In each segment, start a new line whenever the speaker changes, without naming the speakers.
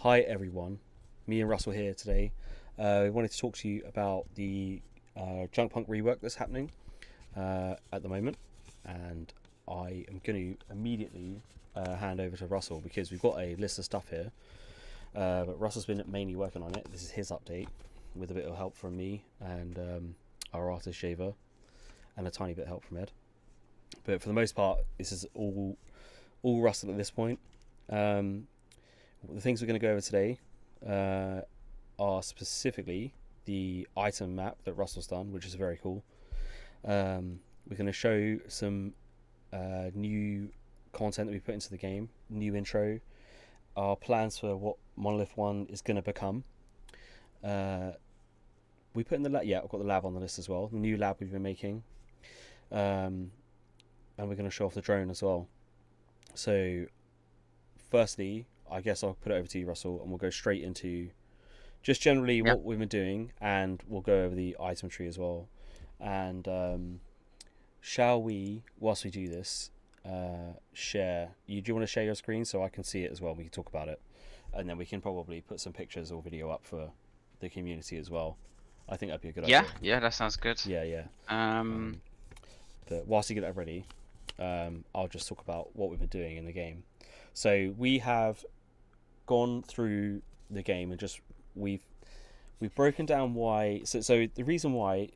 Hi everyone, me and Russell here today. We wanted to talk to you about the Junkpunk rework that's happening at the moment, and I am going to immediately hand over to Russell because we've got a list of stuff here. But Russell's been mainly working on it. This is his update with a bit of help from me and our artist Shaver, and a tiny bit of help from Ed. But for the most part, this is all Russell at this point. Um, the things we're going to go over today uh, are specifically the item map that Russell's done, which is very cool. We're going to show some new content that we put into the game, new intro, our plans for what Monolith 1 is going to become. Uh, we put in the lab, yeah, I've got the lab on the list as well, the new lab we've been making. Um, and we're going to show off the drone as well. So, firstly, I guess I'll put it over to you, Russell, and we'll go straight into just generally
Yeah.
what we've been doing, and we'll go over the item tree as well. And shall we, whilst we do this, share? Do you want to share your screen so I can see it as well? We can talk about it, and then we can probably put some pictures or video up for the community as well. I think that'd be a good
Yeah,
idea.
yeah, that sounds good.
Yeah, yeah.
Um,
Um, but whilst you get that ready, I'll just talk about what we've been doing in the game. So we have gone through the game and just we've we've broken down why. So the reason why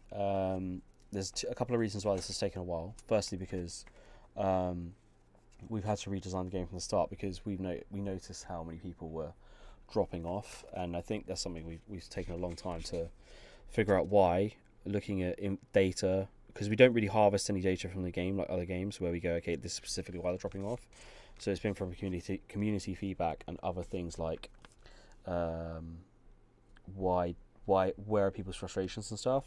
there's a couple of reasons why this has taken a while. Firstly, because um, we've had to redesign the game from the start because we noticed how many people were dropping off, and I think that's something we've taken a long time to figure out why. Looking at data, because we don't really harvest any data from the game like other games where we go, okay, this is specifically why they're dropping off. So it's been from community feedback and other things like um, why where are people's frustrations and stuff.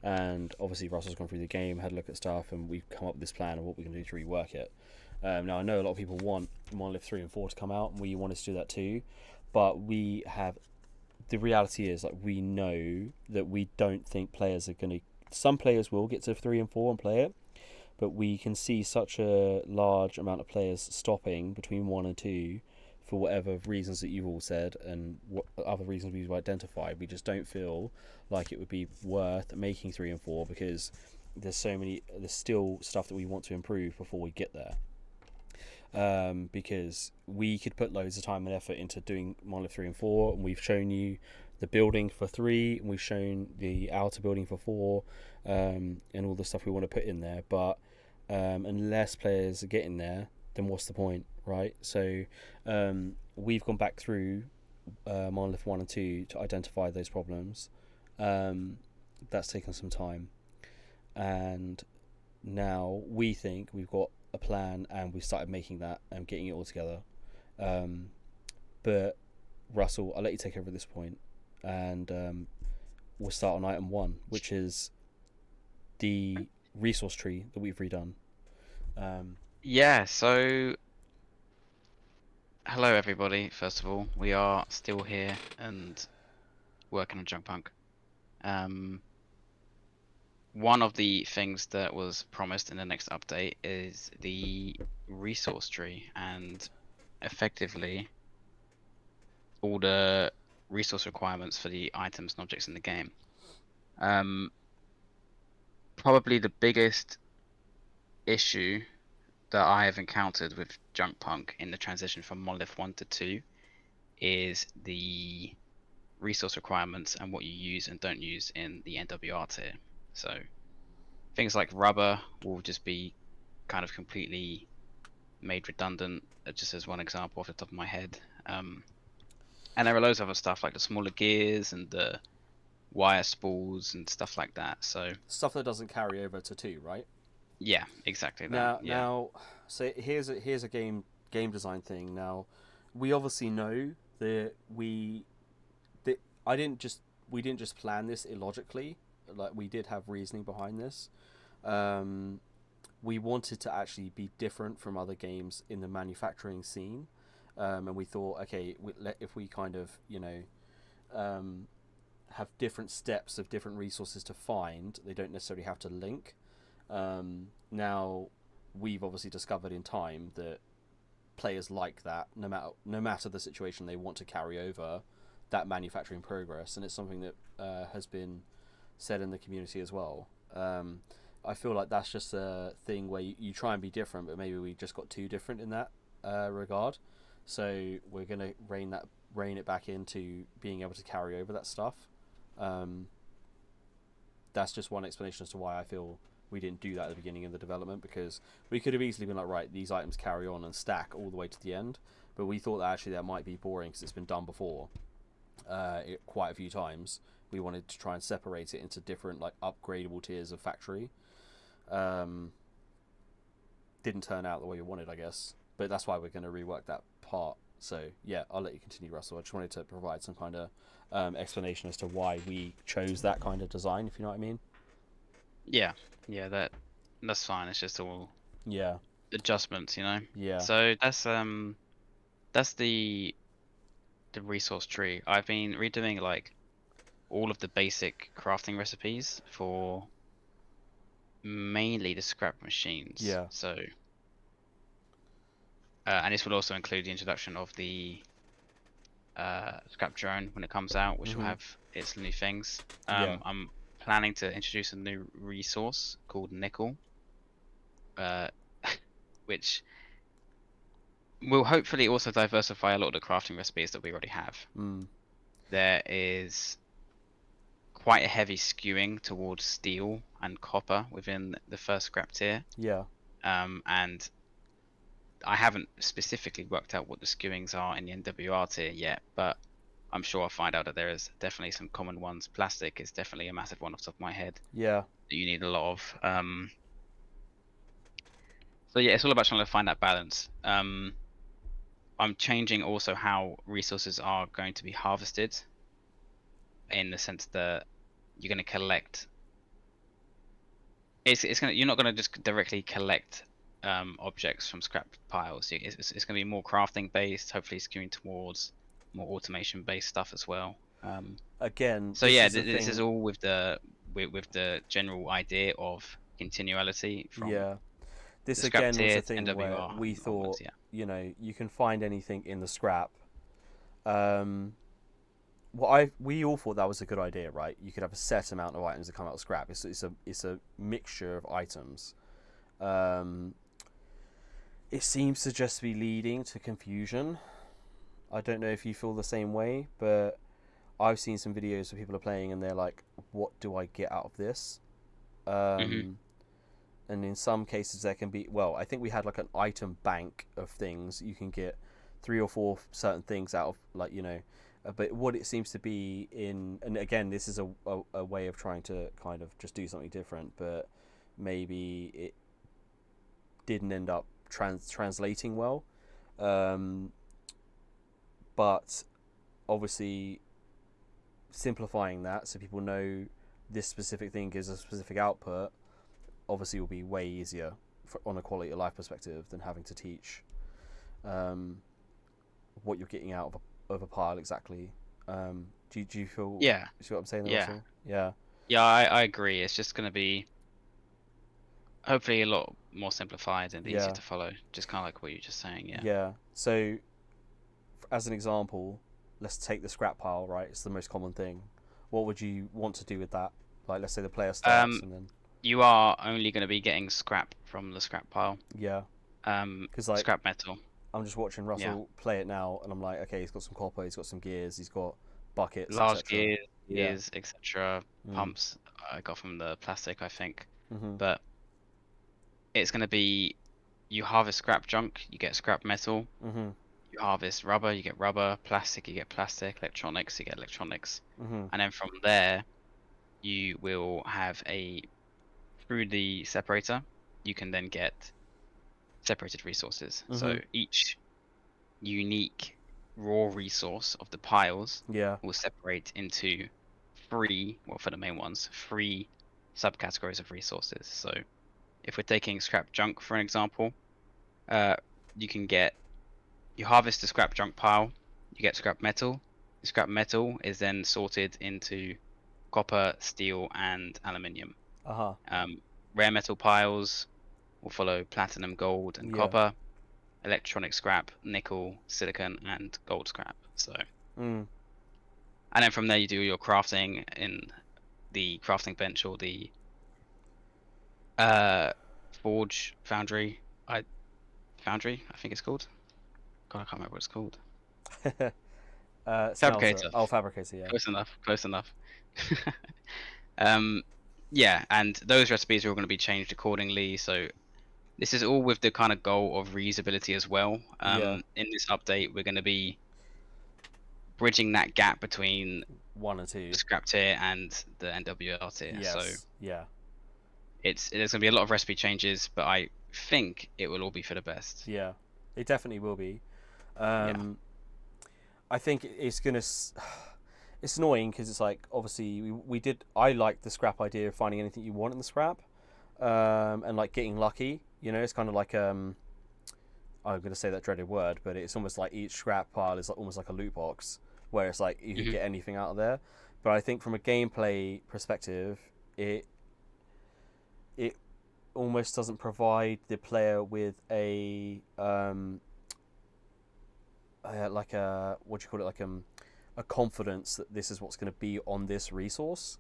And obviously Russell's gone through the game, had a look at stuff, and we've come up with this plan of what we can do to rework it. Now I know a lot of people want Monolith 3 and 4 to come out, and we want to do that too, but we have the reality is like we know that we don't think players are going to. Some players will get to 3 and 4 and play it, but we can see such a large amount of players stopping between 1 and 2 for whatever reasons that you've all said and what other reasons we've identified. We just don't feel like it would be worth making 3 and 4 because there's still stuff that we want to improve before we get there. Because we could put loads of time and effort into doing Monolith 3 and 4, and we've shown you the building for 3, and we've shown the outer building for 4, and all the stuff we want to put in there. But unless players are getting there, then what's the point, right? So we've gone back through Monolith 1 and 2 to identify those problems. That's taken some time, and now we think we've got a plan and we've started making that and getting it all together. Um, but Russell, I'll let you take over at this point, and we'll start on item one, which is the resource tree that we've redone. Um,
yeah, so hello everybody, first of all. We are still here and working on Junkpunk. Um, one of the things that was promised in the next update is the resource tree and effectively all the resource requirements for the items and objects in the game. Um, probably the biggest issue that I have encountered with Junkpunk in the transition from Monolith 1 to 2 is the resource requirements and what you use and don't use in the NWR tier. So things like rubber will just be kind of completely made redundant, just as one example off the top of my head. And there are loads of other stuff like the smaller gears and the wire spools and stuff like that. So
Stuff that doesn't carry over to 2, right?
yeah, exactly that.
Now,
Yeah.
now, so here's a game design thing. Now, we obviously know that that I didn't just we didn't just plan this illogically. Like we did have reasoning behind this. Um, we wanted to actually be different from other games in the manufacturing scene, and we thought, okay, if we kind of um, have different steps of different resources to find, they don't necessarily have to link. Now, we've obviously discovered in time that players like that, no matter the situation, they want to carry over that manufacturing progress, and it's something that has been said in the community as well. I feel like that's just a thing where you try and be different, but maybe we just got too different in that regard. So we're gonna rein it back into being able to carry over that stuff. Um, that's just one explanation as to why I feel we didn't do that at the beginning of the development, because we could have easily been like, right, these items carry on and stack all the way to the end, but we thought that actually that might be boring because it's been done before quite a few times. We wanted to try and separate it into different like upgradable tiers of factory. Didn't turn out the way we wanted, I guess, but that's why we're going to rework that part. So yeah, I'll let you continue, Russell. I just wanted to provide some kind of explanation as to why we chose that kind of design, if you know what I mean.
Yeah, yeah, that's fine. It's just all
Yeah,
adjustments, you know.
yeah,
So that's the resource tree. I've been redoing like all of the basic crafting recipes for mainly the scrap machines.
yeah.
So and this will also include the introduction of the scrap drone when it comes out, which will
Mhm.
have its new things.
Yeah,
I'm planning to introduce a new resource called nickel, uh, which will hopefully also diversify a lot of the crafting recipes that we already have.
mm.
There is quite a heavy skewing towards steel and copper within the first scrap tier.
Yeah,
And I haven't specifically worked out what the skewings are in the NWR tier yet, but I'm sure I'll find out that there is definitely some common ones. Plastic is definitely a massive one off the top of my head
yeah,
that you need a lot of. So yeah, it's all about trying to find that balance. I'm changing also how resources are going to be harvested, in the sense that you're going to collect. It's gonna You're not going to just directly collect objects from scrap piles. It's going to be more crafting based, hopefully skewing towards more automation based stuff as well.
again,
So
this
yeah,
is the
this is
thing.
all with the general idea of continuality from
Yeah,
the
this
scrap
again was
tier
the
to
thing where
NWR
we
and onwards.
thought,
Yeah.
you can find anything in the scrap. um what I we all thought that was a good idea, right? You could have a set amount of items that come out of scrap. It's a mixture of items. um it seems to just be leading to confusion. I don't know if you feel the same way, but I've seen some videos where people are playing and they're like, what do I get out of this?
Mhm.
um and in some cases there can be, well, I think we had like an item bank of things. You can get three or four certain things out of, like, but what it seems to be in, and again, this is a way of trying to kind of just do something different, but maybe it didn't end up translating well. um, but obviously simplifying that so people know this specific thing gives a specific output obviously will be way easier on a quality of life perspective than having to teach um, what you're getting out of a pile exactly. Do you feel,
Yeah.
see what I'm saying there,
Yeah.
Russell? Yeah,
Yeah. I agree. It's just going to be hopefully a lot more simplified and easier
yeah,
to follow. Just kind of like what you're just saying. Yeah.
yeah. So, as an example, let's take the scrap pile, right? It's the most common thing. What would you want to do with that? Like, let's say the player starts
Um,
and then,
you are only going to be getting scrap from the scrap pile.
yeah. Because, like,
Scrap metal.
I'm just watching
Yeah.
Russell play it now, and I'm like, okay, he's got some copper, he's got some gears, he's got buckets,
Large
etc.
gears,
Yeah.
etc.
Mm.
Pumps I got from the plastic, I think.
Mhm.
But it's going to be, you harvest scrap junk, you get scrap metal.
Mhm.
You harvest rubber, you get rubber. Plastic, you get plastic. Electronics, you get electronics.
Mhm.
And then from there, you will have through the separator, you can then get separated resources. So
Mhm.
each unique raw resource of the piles
Yeah.
will separate into three, well, for the main ones, three subcategories of resources. So if we're taking scrap junk for an example, uh, you can get you harvest the scrap junk pile, you get scrap metal. The scrap metal is then sorted into copper, steel, and aluminium.
Uh huh.
Um, Rare metal piles will follow platinum, gold, and
Yeah.
copper. electronic scrap, nickel, silicon, and gold scrap. So,
Mm.
and then from there you do your crafting in the crafting bench or the uh forge foundry, I think it's called. God, I can't remember what it's called.
Smelter.
Fabricator.
Oh, fabricator. Yeah.
Close enough. Close enough. um, yeah, and those recipes are all going to be changed accordingly. So this is all with the kind of goal of reusability as well.
Yeah.
In this update, we're going to be bridging that gap between
1 and 2.
the scrap tier and the NWR tier. So
Yes. Yeah.
there's going to be a lot of recipe changes, but I think it will all be for the best.
Yeah. It definitely will be.
Yeah.
I think it's gonna. It's annoying because it's like obviously we did. I like the scrap idea of finding anything you want in the scrap, and like getting lucky. You know, it's kind of like I'm gonna say that dreaded word, but it's almost like each scrap pile is like, almost like a loot box where it's like you can
Hmm.
get anything out of there. But I think from a gameplay perspective, it almost doesn't provide the player with like a what do you call it, like a confidence that this is what's going to be on this resource,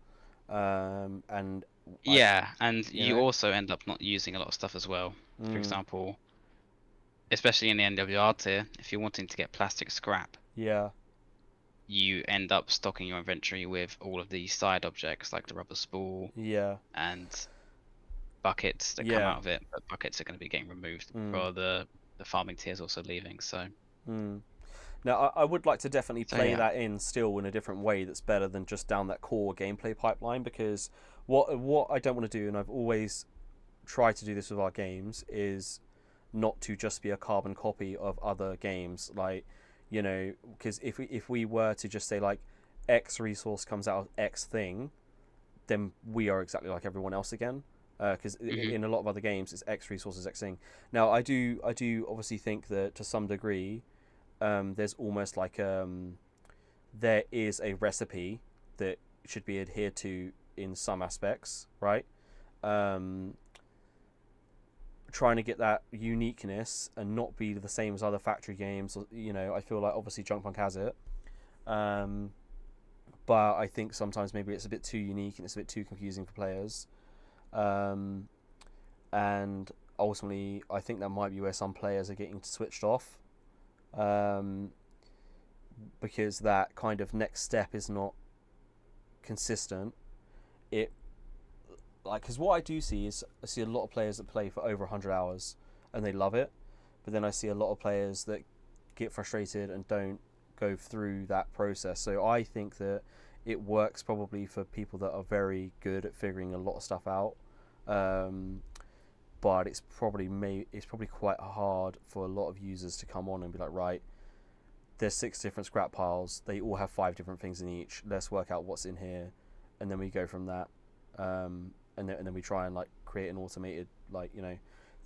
and I
Yeah, and
you
you
know
also end up not using a lot of stuff as well. For
mm,
example, especially in the NWR tier, if you're wanting to get plastic scrap,
yeah,
you end up stocking your inventory with all of these side objects like the rubber spool
yeah,
and buckets that come
yeah,
out of it, but buckets are going to be getting removed
mm,
for the farming tiers also leaving. So
mm. Now I would like to definitely
so
play
yeah.
that in still in a different way that's better than just down that core gameplay pipeline, because what I don't want to do, and I've always tried to do this with our games, is not to just be a carbon copy of other games, like, you know, because if we were to just say like X resource comes out of X thing, then we are exactly like everyone else again, because
Hmm.
in a lot of other games it's X resources X thing. Now I do obviously think that to some degree, there's almost like there is a recipe that should be adhered to in some aspects, right? um, Trying to get that uniqueness and not be the same as other factory games. You know, I feel like obviously Junkpunk has it, um, but I think sometimes maybe it's a bit too unique and it's a bit too confusing for players. Um, and ultimately, I think that might be where some players are getting switched off, um, because that kind of next step is not consistent. It like because what I do see is I see a lot of players that play for over 100 hours and they love it, but then I see a lot of players that get frustrated and don't go through that process. So I think that it works probably for people that are very good at figuring a lot of stuff out, um, but it's probably quite hard for a lot of users to come on and be like, right, there's 6 different scrap piles. They all have 5 different things in each. Let's work out what's in here, and then we go from that. And then we try and like create an automated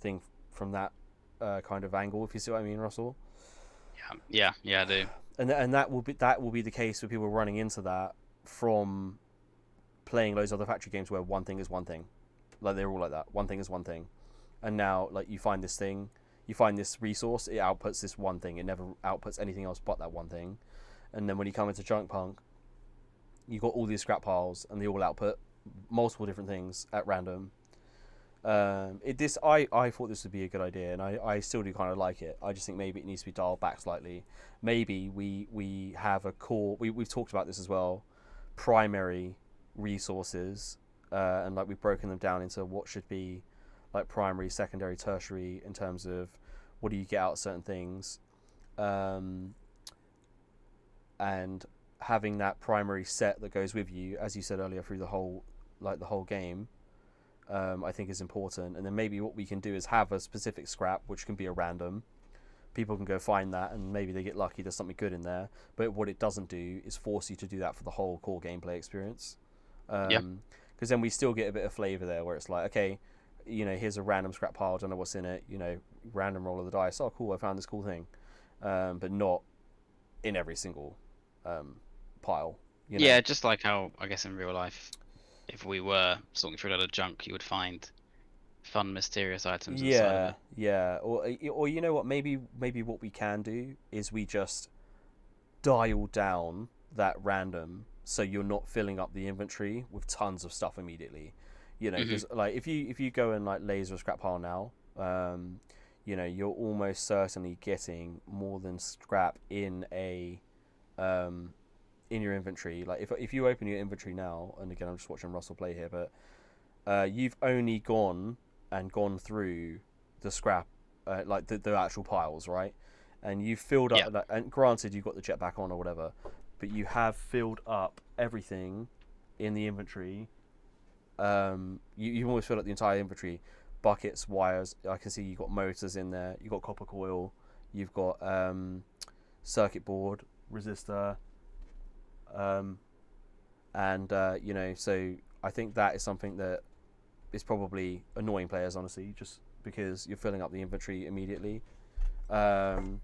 thing from that kind of angle. If you see what I mean, Russell.
Yeah, I do.
And that will be the case with people running into that from playing those other factory games where one thing is one thing, like they're all like that. One thing is one thing, and now like you find this resource, it outputs this one thing. It never outputs anything else but that one thing. And then when you come into Junkpunk, you got all these scrap piles, and they all output multiple different things at random. I thought this would be a good idea, and I still do kind of like it. I just think maybe it needs to be dialed back slightly. Maybe we have a core. We've talked about this as well. Primary resources, and like we've broken them down into what should be like primary, secondary, tertiary in terms of what do you get out of certain things, um, and having that primary set that goes with you, as you said earlier, through the whole game, I think is important. And then maybe what we can do is have a specific scrap, which can be a random. People can go find that, and maybe they get lucky. There's something good in there. But what it doesn't do is force you to do that for the whole core gameplay experience.
Yeah.
Because then we still get a bit of flavor there, where it's like, okay, here's a random scrap pile. I don't know what's in it. Random roll of the dice. Oh, cool! I found this cool thing. But not in every single um, pile. You know.
Yeah, just like how I guess in real life, if we were sorting through a lot of junk, you would find fun, mysterious items inside of
Yeah,
it.
yeah. Or you know what? Maybe what we can do is we just dial down that random so you're not filling up the inventory with tons of stuff immediately. You know,
Hmm.
because like if you go and like laser a scrap pile now, you know, you're almost certainly getting more than scrap um in your inventory. Like if you open your inventory now, and again I'm just watching Russell play here, but you've only gone through the scrap, like the actual piles, right? And you've filled up.
Yeah.
Like, and granted, you've got the jetpack on or whatever, but you have filled up everything in the inventory. You've almost filled up the entire inventory, buckets, wires. I can see you've got motors in there. You've got copper coil. You've got circuit board, resistor, um, and you know. So I think that is something that is probably annoying players, honestly, just because you're filling up the inventory immediately. Um,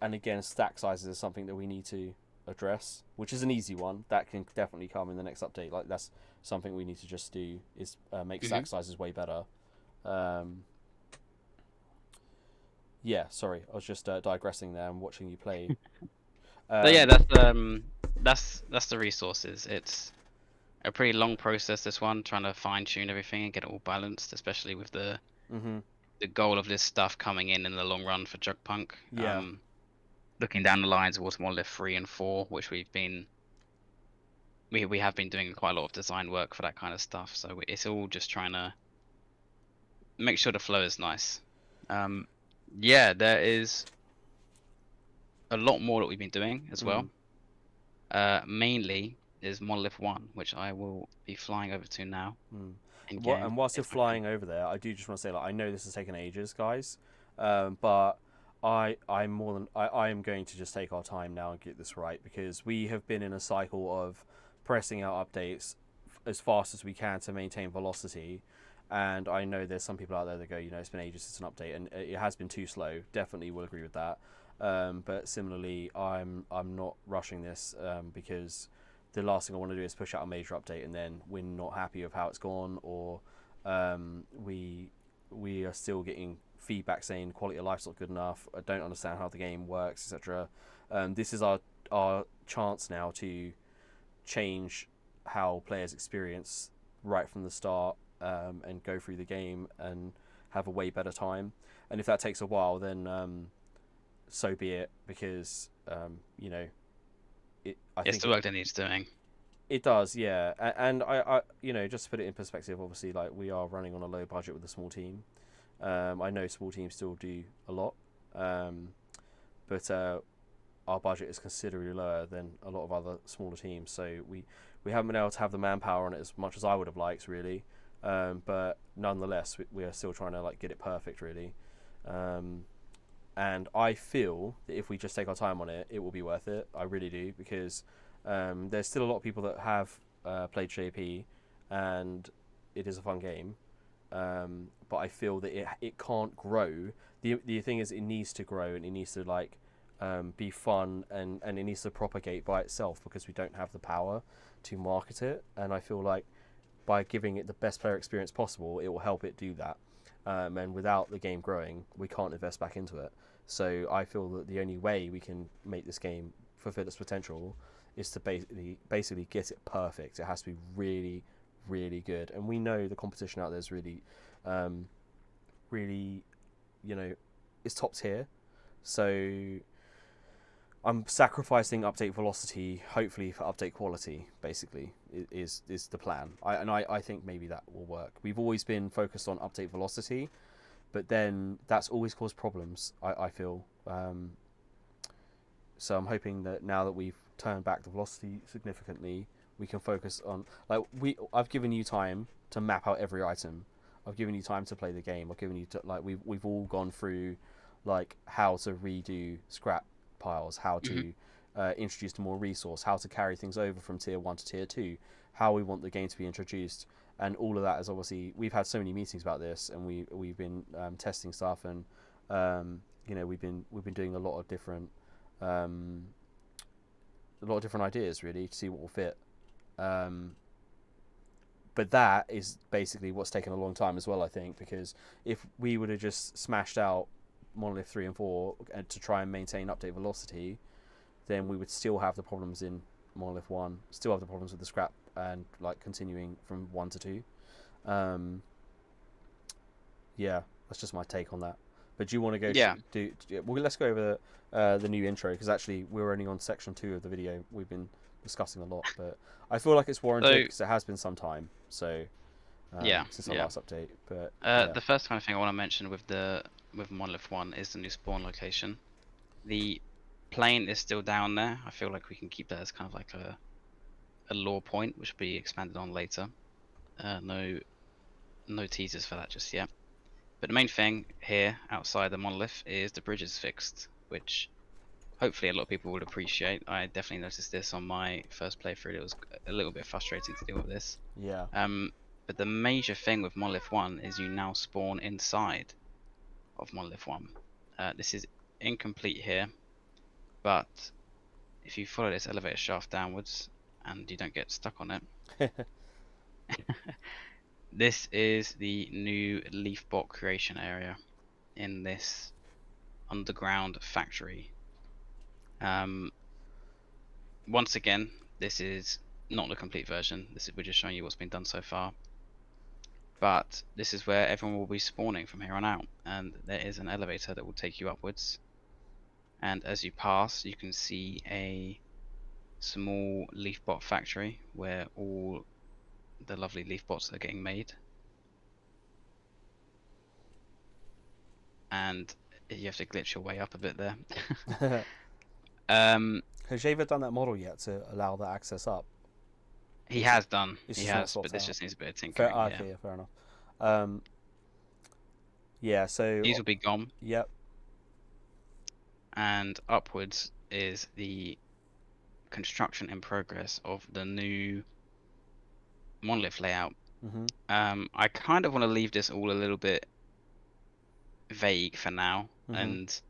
and again, stack sizes is something that we need to address, which is an easy one. That can definitely come in the next update. Like that's something we need to just do is make
Hmm.
stack sizes way better. Um, yeah, sorry, I was just digressing there and watching you play.
So yeah,
Um,
that's the resources. It's a pretty long process, this one, trying to fine tune everything and get it all balanced, especially with
mhm,
the goal of this stuff coming in the long run for Junkpunk.
yeah,
Looking down the lines towards Monolith 3 and 4, which we have been doing quite a lot of design work for that kind of stuff. So it's all just trying to make sure the flow is nice. Um, yeah, there is a lot more that we've been doing as well.
mm.
Mainly is Monolith 1, which I will be flying over to now
Mm.
in
And
game
whilst you're
if I can.
flying over there, I do just want to say, like, I know this has taken ages, guys, but I'm more than I am going to just take our time now and get this right because we have been in a cycle of pressing out updates as fast as we can to maintain velocity. And I know there's some people out there that go, you know, it's been ages since an update, and it has been too slow. Definitely will agree with that. But similarly, I'm not rushing this because the last thing I want to do is push out a major update and then we're not happy with how it's gone, or we are still getting feedback saying quality of life's not good enough. I don't understand how the game works, etc. This is our chance now to change how players experience right from the start, and go through the game and have a way better time. And if that takes a while, then so be it, because you know, I
It's
think
the work that needs doing.
it does, yeah. And you know, just to put it in perspective, obviously, like we are running on a low budget with a small team. I know small teams still do a lot, um, but our budget is considerably lower than a lot of other smaller teams. So we haven't been able to have the manpower on it as much as I would have liked, really. But nonetheless, we are still trying to like get it perfect, really. Um, and I feel that if we just take our time on it, it will be worth it. I really do, because there's still a lot of people that have played JP, and it is a fun game. But I feel that it can't grow. The thing is, it needs to grow, and it needs to like be fun, and it needs to propagate by itself because we don't have the power to market it. And I feel like by giving it the best player experience possible, it will help it do that. And without the game growing, we can't invest back into it. So I feel that the only way we can make this game fulfill its potential is to basically get it perfect. It has to be really, really good. And we know the competition out there is really, um, really, you know, is top tier. So I'm sacrificing update velocity, hopefully for update quality. Basically, is the plan. I think maybe that will work. We've always been focused on update velocity, but then that's always caused problems. I feel. So I'm hoping that now that we've turned back the velocity significantly, we can focus on like I've given you time to map out every item. I've given you time to play the game. I've given you like we've all gone through like how to redo scrap piles, how
Hmm.
to introduce more resource, how to carry things over from tier 1 to tier 2, how we want the game to be introduced, and all of that is obviously we've had so many meetings about this, and we've been testing stuff, and you know we've been doing um, a lot of different ideas really to see what will fit. Um, but that is basically what's taken a long time as well, I think, because if we would have just smashed out Monolith 3 and 4 to try and maintain update velocity, then we would still have the problems in Monolith 1, still have the problems with the scrap and like continuing from 1 to 2. Yeah, that's just my take on that. But do you want to go?
Yeah.
Well, let's go over the new intro, because actually we're only on section 2 of the video. We've been discussing a lot, but I feel like it's warranted
So
because it has been some time. So
yeah,
since our
yeah.
last update, but yeah,
The first kind of thing I want to mention with Monolith 1 is the new spawn location. The plane is still down there. I feel like we can keep that as kind of like a lore point, which will be expanded on later. No teasers for that just yet. But the main thing here outside the Monolith is the bridge is fixed, which hopefully a lot of people would appreciate. I definitely noticed this on my first playthrough. It was a little bit frustrating to deal with this.
yeah,
But the major thing with Monolith 1 is you now spawn inside of Monolith 1. This is incomplete here, but if you follow this elevator shaft downwards and you don't get stuck on it, this is the new leaf bot creation area in this underground factory. Once again, this is not the complete version. We're just showing you what's been done so far. But this is where everyone will be spawning from here on out, and there is an elevator that will take you upwards. And as you pass, you can see a small leaf bot factory where all the lovely leaf bots are getting made. And you have to glitch your way up a bit there.
Has Java done that model yet to allow that access up?
He has done.
It's
He
just not
has,
swapped
but this
out.
just needs a bit of
Fair,
tinkering. Yeah.
okay, yeah, fair enough. Yeah, so
These will be gone,
yep,
and upwards is the construction in progress of the new Monolith layout.
mm-hmm.
I kind of want to leave this all a little bit vague for now,
Mm-hmm.
and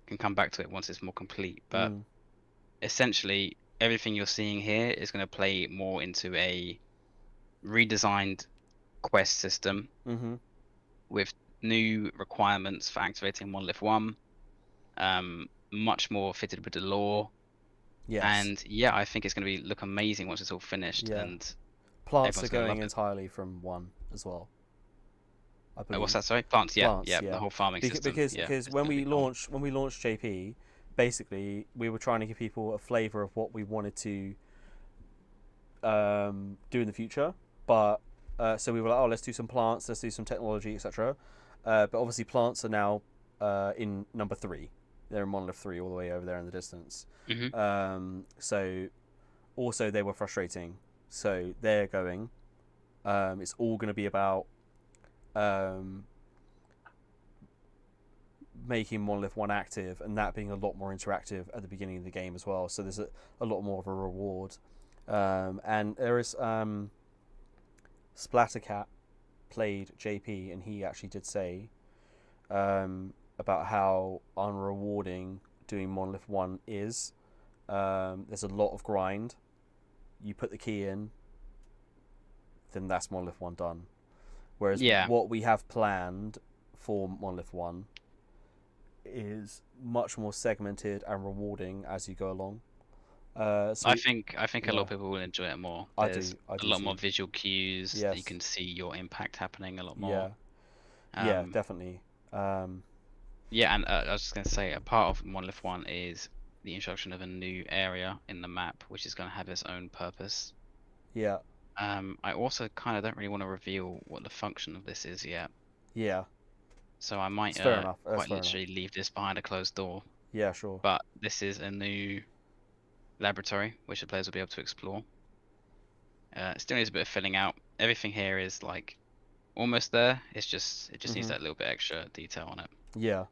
can come back to it once it's more complete. But
Mm.
essentially, everything you're seeing here is going to play more into a redesigned quest system
Mm-hmm.
with new requirements for activating Monolith 1, much more fitted with the lore.
Yes,
And yeah, I think it's going to look amazing once it's all finished,
yeah.
and
Plants are
everyone's going to
going
love it.
entirely from 1 as well, I
What's
believe.
that? Sorry, plants. Yeah,
Plants,
yeah. The
yeah.
whole farming system.
Because
Yeah,
because
it's going to be gone.
when we launched JP, basically we were trying to give people a flavor of what we wanted to do in the future. But so we were like, oh, let's do some plants, let's do some technology, etc. But obviously, plants are now in number 3. They're in Monolith 3 all the way over there in the distance.
Hmm.
So also they were frustrating. So they're going. It's all going to be about making Monolith 1 active, and that being a lot more interactive at the beginning of the game as well. So there's a lot more of a reward. And there is Splattercat played JP, and he actually did say about how unrewarding doing Monolith 1 is. There's a lot of grind. You put the key in, then that's Monolith 1 done. Whereas
Yeah,
what we have planned for Monolith 1 is much more segmented and rewarding as you go along.
I think a lot
yeah,
of people will enjoy it more.
I
There's
do, I
a
do
lot more
too.
visual cues. You
Yes,
can see your impact happening a lot more.
yeah, yeah,
Um,
definitely. Um,
yeah, and I was just going to say, a part of Monolith 1 is the introduction of a new area in the map, which is going to have its own purpose.
yeah,
I also kind of don't really want to reveal what the function of this is yet,
yeah.
so I might
It's fair enough. That's
quite
fair enough.
literally leave this behind a closed door.
Yeah, sure.
But this is a new laboratory which the players will be able to explore. It still needs a bit of filling out. Everything here is like almost there. It just needs
Mhm.
that little bit extra detail on it.
Yeah.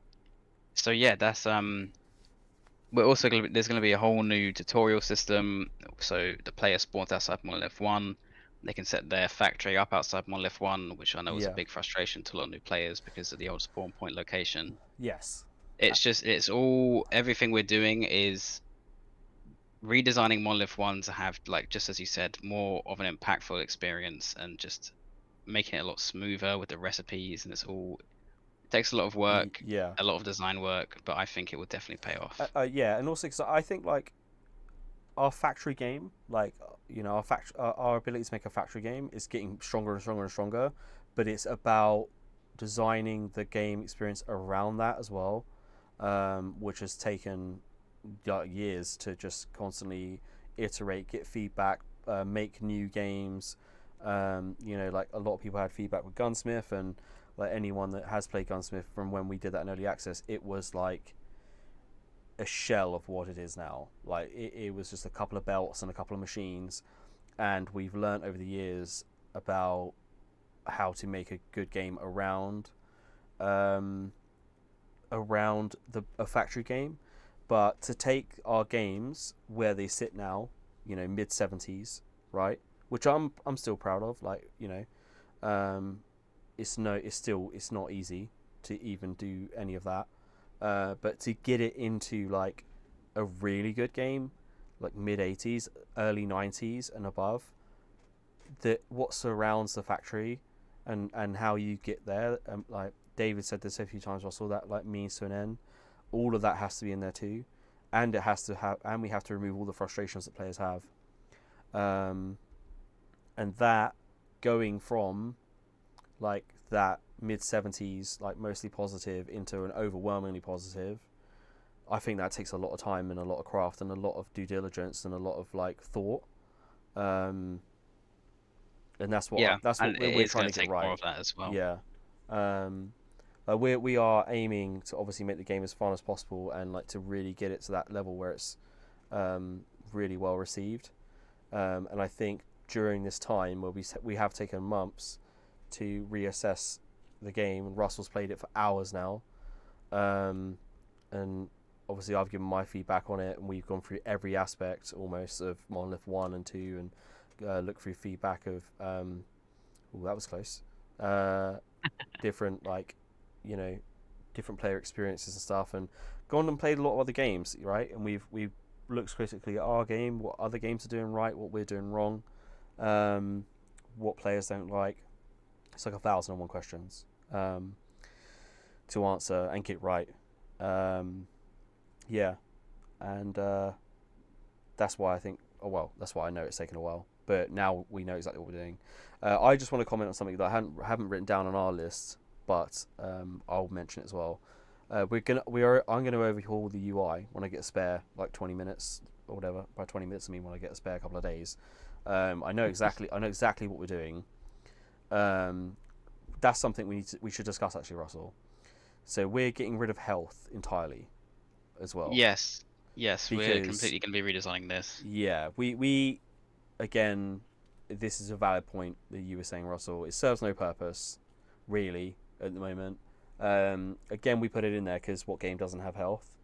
So yeah, that's we're also there's gonna be a whole new tutorial system. So the player spawns outside Monolith 1. They can set their factory up outside Monolith 1, which I know was a
Yeah.
big frustration to a lot of new players because of the old spawn point location.
Yes.
It's all everything we're doing is redesigning Monolith One to have, like, just as you said, more of an impactful experience and just making it a lot smoother with the recipes, and it takes a lot of work,
Yeah.
a lot of design work, but I think it will definitely pay off.
Yeah, and also because I think like our factory game, like our ability to make a factory game is getting stronger and stronger and stronger, but it's about designing the game experience around that as well, which has taken years to just constantly iterate, get feedback, make new games. Like a lot of people had feedback with Gunsmith, and like anyone that has played Gunsmith from when we did that in early access, it was like a shell of what it is now. Like it was just a couple of belts and a couple of machines, and we've learned over the years about how to make a good game um, around a factory game. But to take our games where they sit now, mid 70s, right? Which I'm still proud of. Like it's not easy to even do any of that. But to get it into like a really good game, like mid 80s, early 90s and above, that what surrounds the factory and how you get there, like David said this a few times, I saw that like means to an end. All of that has to be in there too, and it has to have, and we have to remove all the frustrations that players have, um, and that going from like that mid 70s, like mostly positive, into an overwhelmingly positive. I think that takes a lot of time and a lot of craft and a lot of due diligence and a lot of like thought. Um, and
Yeah,
that's what
and it
we're
is
trying
going
to
to
get
take more
right.
of that as well.
Yeah. Um, we are aiming to obviously make the game as fun as possible and like to really get it to that level where it's really well received. And I think during this time where we have taken months to reassess the game. Russell's played it for hours now, um, and obviously I've given my feedback on it, and we've gone through every aspect almost of Monolith 1 and 2, and looked through feedback of ooh, that was close. Uh, different like you know different player experiences and stuff, and gone and played a lot of other games, right? And we've looked critically at our game, what other games are doing right, what we're doing wrong, um, what players don't like. It's like 1,001 questions to answer and get right. Um, yeah, and that's why I think. Oh well, that's why I know it's taken a while. But now we know exactly what we're doing. I just want to comment on something that I haven't written down on our list, but I'll mention it as well. I'm gonna overhaul the UI when I get a spare like 20 minutes or whatever. By 20 minutes I mean when I get a spare couple of days. I know exactly what we're doing. Um, that's something we should discuss actually, Russell. So we're getting rid of health entirely as well,
Yes, yes, we're
because
completely going to be redesigning this.
yeah, we again, this is a valid point that you were saying, Russell. It serves no purpose really at the moment. Again, we put it in there because what game doesn't have health?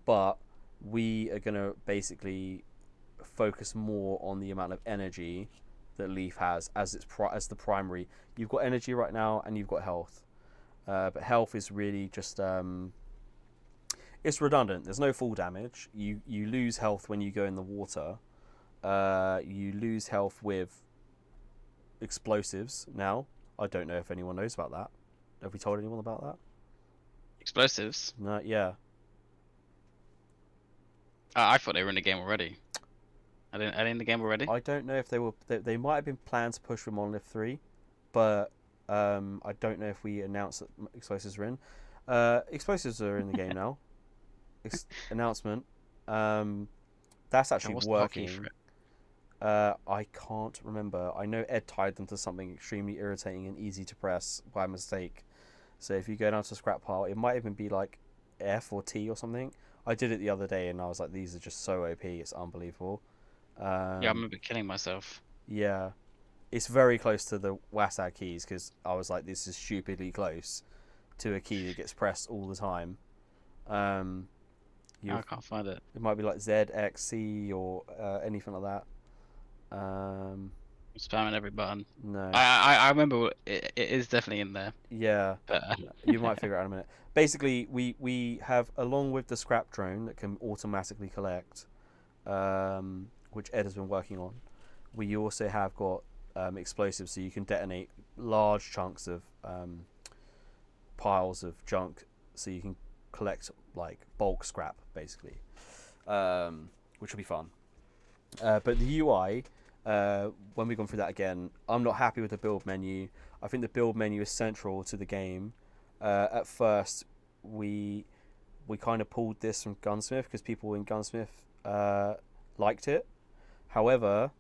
But we are gonna basically focus more on the amount of energy that Leaf has as as the primary. You've got energy right now, and you've got health. But health is really just it's redundant. There's no full damage. You lose health when you go in the water. You lose health with explosives now. I don't know if anyone knows about that. Have we told anyone about that?
Explosives?
No. Yeah.
I thought they were in the game already. Are they in the game already?
I don't know if they were. They might have been planned to push for Monolith 3, but I don't know if we announced that explosives are in. Explosives are in the game now. Announcement. Um, that's
And
actually
what's the hotkey for
working.
it?
I can't remember. I know Ed tied them to something extremely irritating and easy to press by mistake. So if you go down to scrap pile, it might even be like F or T or something. I did it the other day and I was like, these are just so OP. It's unbelievable.
Yeah, I
Um,
remember killing myself.
yeah, it's very close to the WASD keys because I was like, this is stupidly close to a key that gets pressed all the time. Um,
I
you
can't find it.
It might be like Z, X, C or anything like that.
I'm spamming every button.
No.
I remember it is definitely in there,
Yeah,
but
you might figure it out in a minute. Basically, we have, along with the scrap drone that can automatically collect, which Ed has been working on. We also have got explosives, so you can detonate large chunks of piles of junk, so you can collect like bulk scrap basically, which will be fun. But the UI, when we've gone through that again, I'm not happy with the build menu. I think the build menu is central to the game. At first, we kind of pulled this from Gunsmith because people in Gunsmith liked it. However,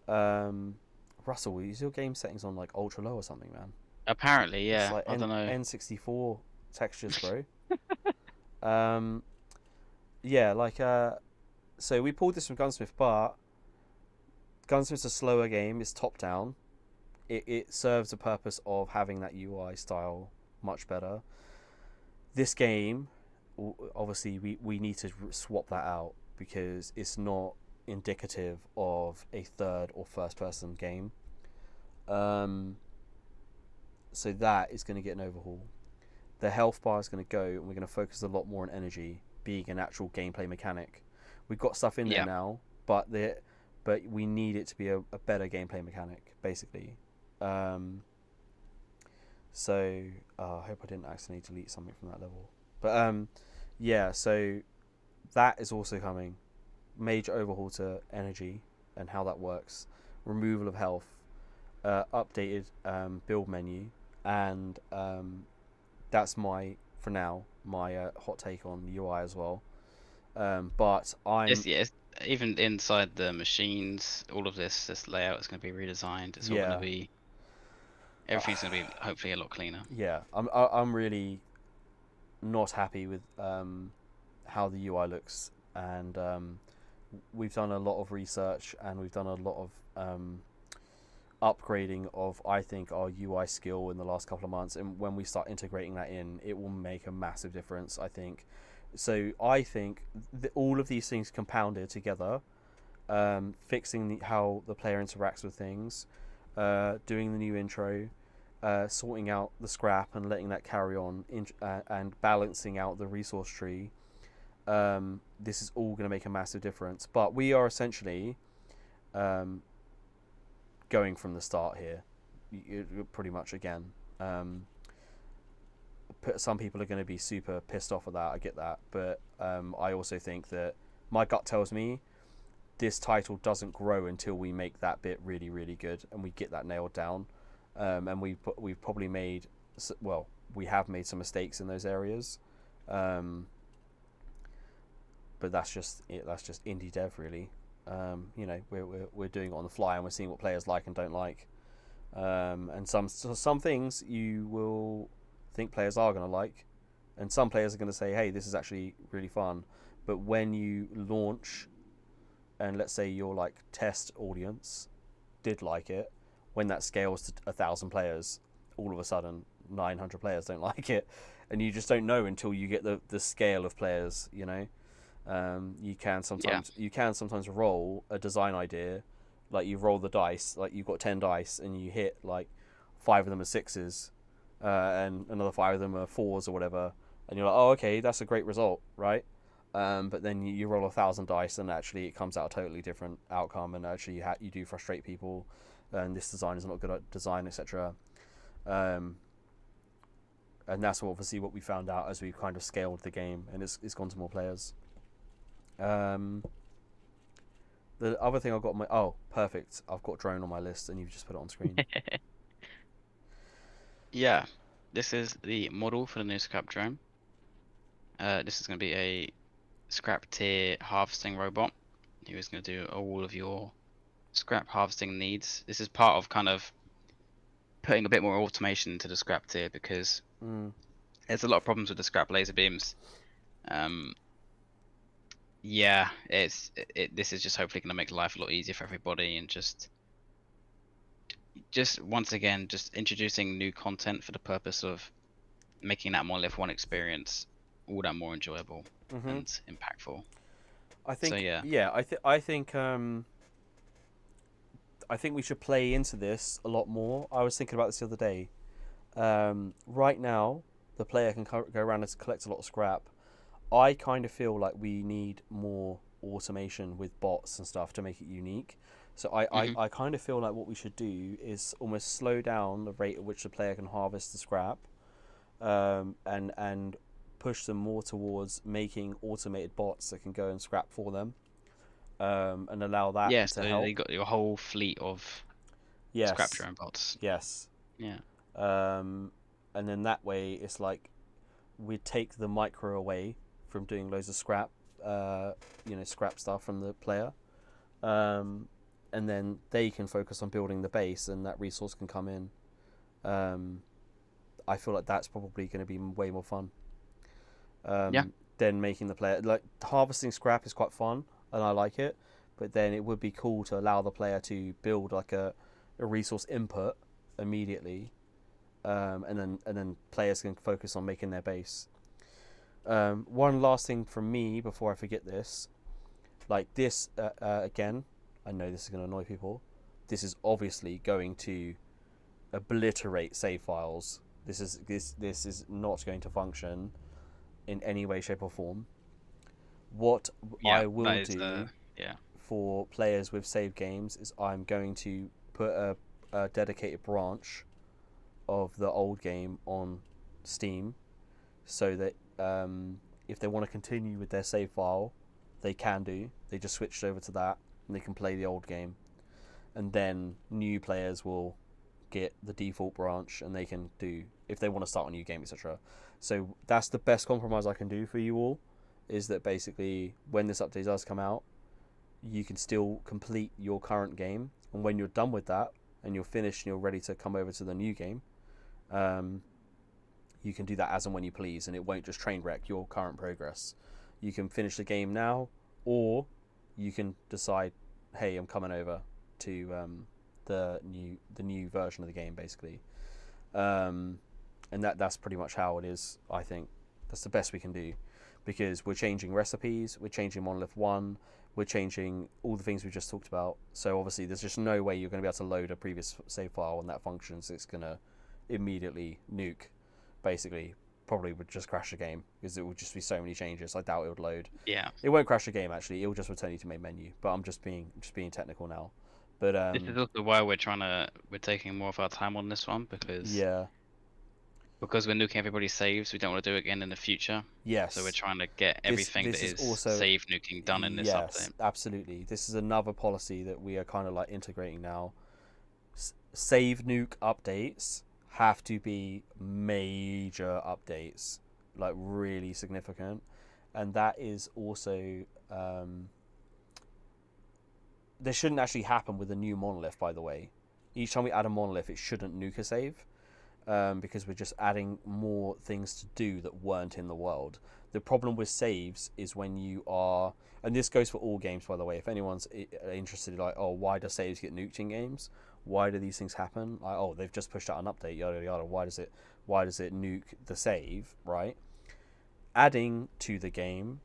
Russell, use your game settings on like ultra low or something, man.
Apparently,
It's
yeah.
like
I don't know.
N64 textures, bro. um, yeah, like so we pulled this from Gunsmith, but Gunsmith's a slower game. It's top down. It serves the purpose of having that UI style much better. This game, obviously, we need to swap that out because it's not indicative of a third or first person game. Um, so that is going to get an overhaul. The health bar is going to go, and we're going to focus a lot more on energy being an actual gameplay mechanic. We've got stuff in there
Yeah.
now, but we need it to be a better gameplay mechanic, basically. So I hope I didn't accidentally delete something from that level. But yeah, so that is also coming. Major overhaul to energy and how that works. Removal of health. Updated build menu. And that's for now, my hot take on the UI as well. But
It's yeah. It's, even inside the machines, all of this layout is going to be redesigned. It's all going to
yeah,
be everything's going to be hopefully a lot cleaner.
yeah, I'm really not happy with how the UI looks, and we've done a lot of research and we've done a lot of upgrading of, I think, our UI skill in the last couple of months, and when we start integrating that in, it will make a massive difference, I think. So I think all of these things compounded together, fixing how the player interacts with things, doing the new intro, sorting out the scrap and letting that carry on, and balancing out the resource tree. This is all going to make a massive difference. But we are essentially going from the start here, pretty much again. Some people are going to be super pissed off at that. I get that, but I also think that my gut tells me this title doesn't grow until we make that bit really, really good and we get that nailed down. And we've probably made, well, we have made some mistakes in those areas, but that's just it. That's just indie dev, really. You know, we're doing it on the fly and we're seeing what players like and don't like. And some things you will think players are going to like, and some players are going to say, hey, this is actually really fun. But when you launch, and let's say your like test audience did like it, when that scales to 1,000 players, all of a sudden 900 players don't like it, and you just don't know until you get the scale of players. You know, you can
Yeah.
sometimes roll a design idea, like you roll the dice, like you've got 10 dice and you hit like 5 of them are sixes, and another 5 of them are fours or whatever, and you're like, oh, okay, that's a great result, right? But then you roll 1,000 dice and actually it comes out a totally different outcome, and actually you do frustrate people, and this design is not good at design, etc. And that's obviously what we found out as we kind of scaled the game, and it's gone to more players. The other thing I've got perfect. I've got drone on my list, and you've just put it on screen.
Yeah. This is the model for the new scrap drone. This is going to be a scrap tier harvesting robot who is going to do all of your scrap harvesting needs. This is part of kind of putting a bit more automation into the scrap tier because there's a lot of problems with the scrap laser beams. Yeah, this is just hopefully going to make life a lot easier for everybody, and just once again just introducing new content for the purpose of making that Monolith 1 experience all that more enjoyable and impactful.
I
So
think,
yeah.
yeah, I think we should play into this a lot more. I was thinking about this the other day. Right now, the player can go around and collect a lot of scrap. I kind of feel like we need more automation with bots and stuff to make it unique. So I, I,
Hmm.
I kind of feel like what we should do is almost slow down the rate at which the player can harvest the scrap, and push them more towards making automated bots that can go and scrap for them, and allow that
Yeah,
to
so
help.
they got your whole fleet of scrap
Yes,
drone bots.
yes.
Yeah.
Um, and then that way it's like we take the micro away from doing loads of scrap, scrap stuff from the player, um, and then they can focus on building the base, and that resource can come in. Um, I feel like that's probably going to be way more fun.
Yeah.
Than making the player, like, harvesting scrap is quite fun and I like it, but then it would be cool to allow the player to build like a resource input immediately, and then players can focus on making their base. One last thing from me before I forget this, like this, again, I know this is going to annoy people. This is obviously going to obliterate save files. This is not going to function in any way, shape, or form. What
Yeah.
I
That
will
is
do
yeah.
for players with save games is I'm going to put a dedicated branch of the old game on Steam, so that if they want to continue with their save file, they can do. They just switched over to that and they can play the old game. And then new players will get the default branch and they can do, if they want to start a new game, etc. So that's the best compromise I can do for you all, is that basically when this update does come out, you can still complete your current game, and when you're done with that and you're finished and you're ready to come over to the new game, um, you can do that as and when you please, and it won't just train wreck your current progress. You can finish the game now, or you can decide, hey, I'm coming over to the new version of the game, basically. Um, and that's pretty much how it is. I think that's the best we can do, because we're changing recipes, we're changing Monolith One, we're changing all the things we just talked about. So obviously, there's just no way you're going to be able to load a previous save file and that functions. It's going to immediately nuke, basically. Probably would just crash the game because it would just be so many changes. I doubt it would load.
Yeah.
It won't crash the game actually. It will just return you to main menu. But I'm just being technical now. But
This is also why we're taking more of our time on this one because
yeah,
we're nuking everybody's saves. We don't want to do it again in the future. So we're
yes.
trying to get
This
everything that
this is
is
also,
save nuking done in this
yes,
update.
absolutely. This is another policy that we are kind of like integrating now. Save nuke updates have to be major updates, like really significant, and that is also, this shouldn't actually happen with a new monolith. By the way, each time we add a monolith, it shouldn't nuke a save, because we're just adding more things to do that weren't in the world. The problem with saves is when you are, and this goes for all games, by the way. If anyone's interested, like, oh, why do saves get nuked in games? Why do these things happen? Like, oh, they've just pushed out an update, yada yada. Why does it nuke the save? Right? Adding to the game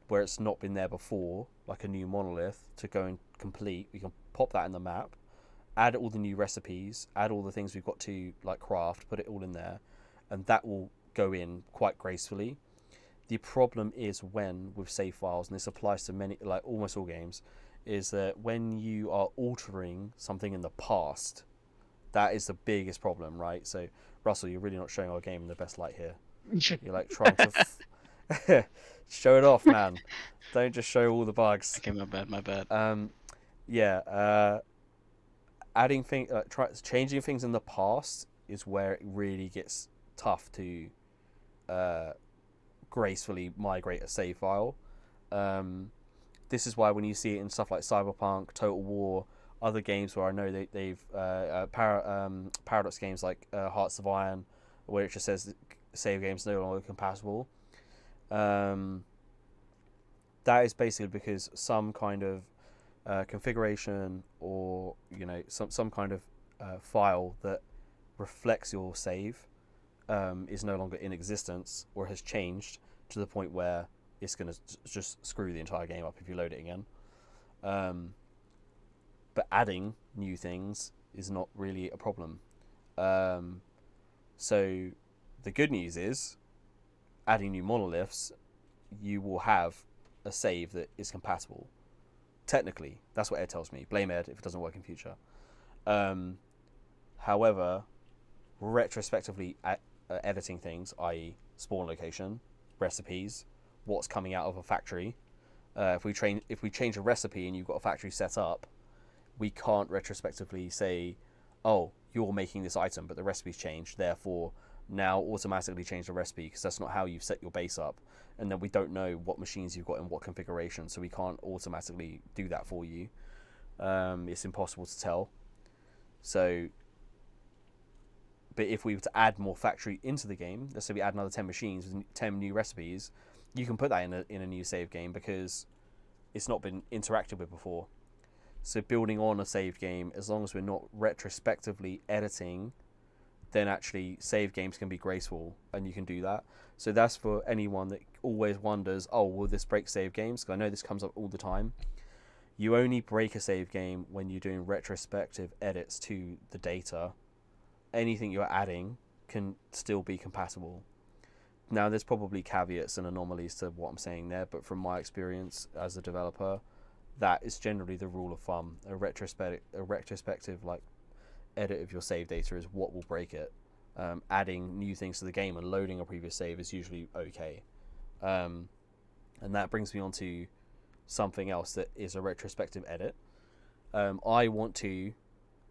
where it's not been there before, like a new monolith to go and complete, we can pop that in the map, add all the new recipes, add all the things we've got to like craft, put it all in there, and that will go in quite gracefully. The problem is when with save files, and this applies to many, like almost all games, is that when you are altering something in the past, that is the biggest problem, right? So, Russell, you're really not showing our game in the best light here. You're like trying to show it off, man. Don't just show all the bugs.
Okay, my bad, my bad.
Yeah. Adding thing, changing things in the past is where it really gets tough to uh, gracefully migrate a save file. This is why when you see it in stuff like Cyberpunk, Total War, other games where I know Paradox games like Hearts of Iron, where it just says save games no longer compatible. Um, that is basically because some kind of configuration, or some kind of file that reflects your save is no longer in existence or has changed to the point where it's going to just screw the entire game up if you load it again. But adding new things is not really a problem. So the good news is, adding new monoliths, you will have a save that is compatible. Technically, that's what Ed tells me. Blame Ed if it doesn't work in future. However, retrospectively editing things, i.e., spawn location, recipes, what's coming out of a factory. If we change a recipe and you've got a factory set up, we can't retrospectively say, "Oh, you're making this item, but the recipe's changed. Therefore, now automatically change the recipe," because that's not how you've set your base up. And then we don't know what machines you've got in what configuration, so we can't automatically do that for you. It's impossible to tell. So, but if we were to add more factory into the game, let's say we add another 10 machines with 10 new recipes, you can put that in a new save game because it's not been interacted with before. So building on a save game, as long as we're not retrospectively editing, then actually save games can be graceful, and you can do that. So that's for anyone that always wonders, oh, will this break save games? Because I know this comes up all the time. You only break a save game when you're doing retrospective edits to the data. Anything you're adding can still be compatible. Now, there's probably caveats and anomalies to what I'm saying there, but from my experience as a developer, that is generally the rule of thumb. A retrospective like edit of your save data is what will break it. Adding new things to the game and loading a previous save is usually okay. And that brings me on to something else that is a retrospective edit. I want to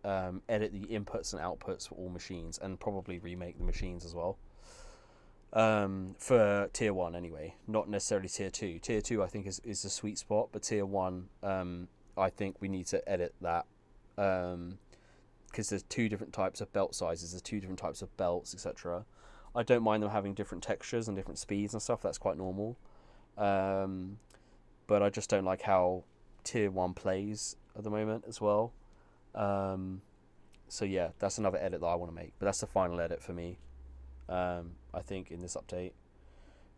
edit the inputs and outputs for all machines, and probably remake the machines as well. For tier 1 anyway, not necessarily tier 2. Tier 2 I think is a sweet spot, but tier 1 I think we need to edit that, because there's two different types of belt sizes, there's two different types of belts, etc. I don't mind them having different textures and different speeds and stuff, that's quite normal. But I just don't like how tier 1 plays at the moment as well. So yeah, that's another edit that I want to make, but that's the final edit for me. I think in this update,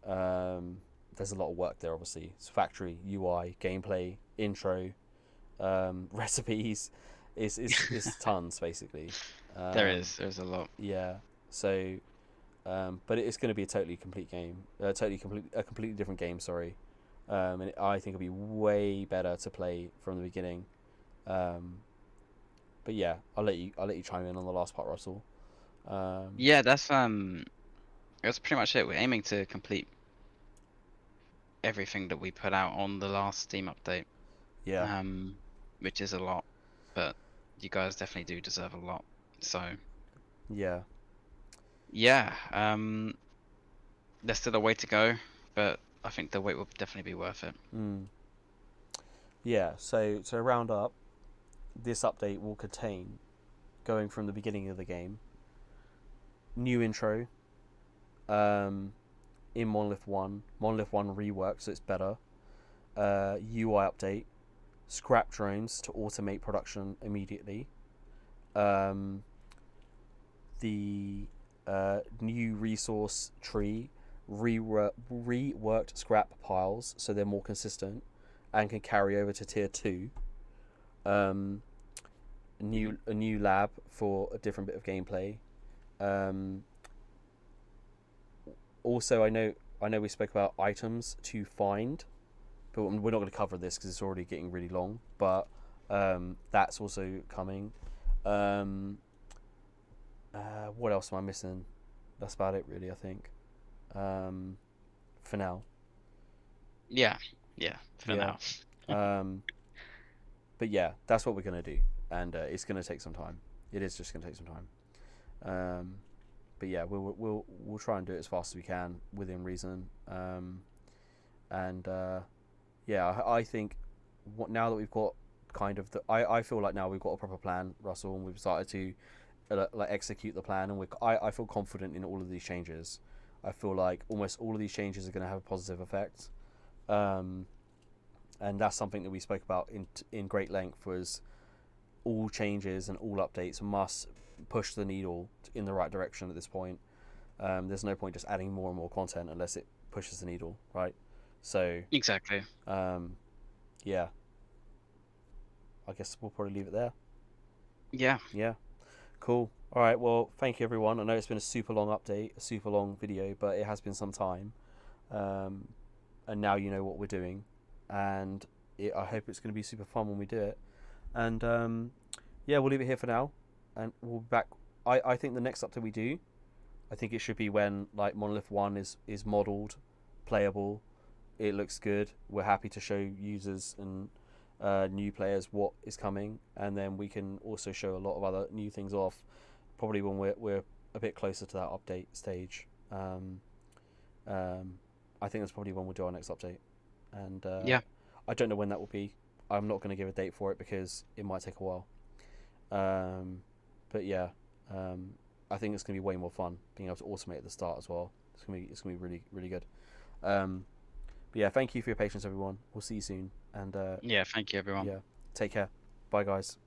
there's a lot of work there. Obviously, it's factory, UI, gameplay, intro, recipes. It's tons basically.
There's a lot.
Yeah. So, but it's going to be a totally complete game. A completely different game. Sorry. And I think it'll be way better to play from the beginning. But yeah, I'll let you chime in on the last part, Russell.
Yeah, that's pretty much it. We're aiming to complete everything that we put out on the last Steam update.
Yeah.
Which is a lot, but you guys definitely do deserve a lot. So
Yeah.
yeah, there's still a way to go, but I think the wait will definitely be worth it.
Yeah. So to round up, this update will contain, going from the beginning of the game, new intro. In Monolith 1 rework, so it's better. UI update, scrap drones to automate production immediately. The new resource tree, reworked scrap piles so they're more consistent and can carry over to tier 2. A new lab for a different bit of gameplay. Also, I know we spoke about items to find, but we're not going to cover this because it's already getting really long. But that's also coming. What else am I missing? That's about it, really. I think. For now.
Yeah, for now.
But yeah, that's what we're going to do, and it's going to take some time. It is just going to take some time. But yeah, we'll try and do it as fast as we can within reason. Yeah, I think now that we've got kind of I feel like now we've got a proper plan, Russell, and we've started to like execute the plan, and I feel confident in all of these changes. I feel like almost all of these changes are going to have a positive effect, and that's something that we spoke about in great length. Was all changes and all updates must push the needle in the right direction at this point. There's no point just adding more and more content unless it pushes the needle, right? So
Exactly.
Yeah, I guess we'll probably leave it there.
Yeah.
Cool. All right, well, thank you everyone. I know it's been a super long update, a super long video, but it has been some time, and now you know what we're doing. and I hope it's going to be super fun when we do it. And yeah, we'll leave it here for now, and we'll be back. I think the next update we do, I think it should be when like Monolith One is modeled, playable, it looks good. We're happy to show users and new players what is coming, and then we can also show a lot of other new things off. Probably when we're a bit closer to that update stage. I think that's probably when we'll do our next update, and
Yeah.
I don't know when that will be. I'm not going to give a date for it because it might take a while. Um, but yeah, um, I think it's going to be way more fun being able to automate at the start as well. It's gonna be really really good. Um, but yeah, thank you for your patience, everyone. We'll see you soon, and
Yeah. Thank you, everyone.
yeah, take care. Bye, guys.